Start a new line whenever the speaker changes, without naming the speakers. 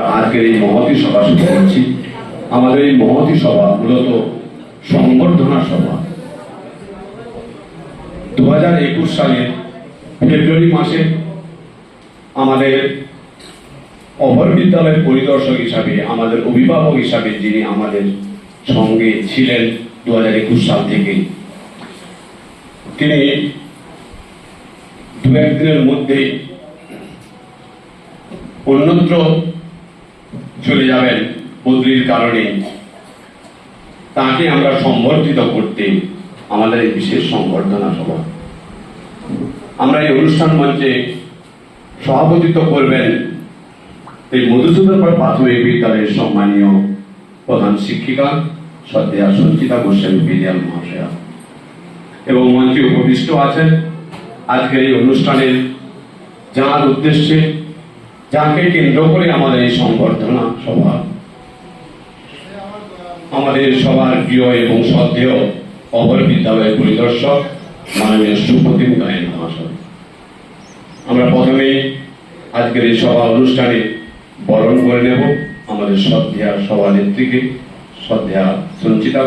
আজকের এই মহতী সভা শুরু করছি। আমাদের এই মহতী সভা মূলত সংবর্ধনা সভা। 2021 সালের ফেব্রুয়ারি মাসে আমাদের অভর বিদ্যালয়ের পরিদর্শক হিসাবে, আমাদের অভিভাবক হিসাবে যিনি আমাদের সঙ্গে ছিলেন 2021 সাল থেকে, তিনি দু একদিনের মধ্যেই অন্যত্র চলে যাবেন বদলির কারণে। তাকে আমরা সম্বর্ধিত করতে আমাদের এই বিশেষ সংবর্ধনা সভা। আমরা এই অনুষ্ঠান মঞ্চে সভাপতিত্ব করবেন এই মধুসূদনপুর প্রাথমিক বিদ্যালয়ের সম্মানীয় প্রধান শিক্ষিকা শ্রদ্ধেয়া সঞ্চিতা গোস্বামী বিলিয়াল মহাশয়া, এবং মঞ্চে উপবিষ্ট আছেন আজকের এই অনুষ্ঠানের যার উদ্দেশ্যে, যাকে কেন্দ্র করে আমাদের এই সংবর্ধনা সভা, আমাদের সবার প্রিয় এবং শ্রদ্ধেয় অভর বিদ্যালয়ের পরিদর্শক মাননীয় সুপ্রতিম গায়েন মহাশয়। আমরা প্রথমে আজকের এই সভা অনুষ্ঠানে বরণ করে নেব আমাদের শ্রদ্ধেয়া সভানেত্রীকে, শ্রদ্ধেয়া সঞ্চিতা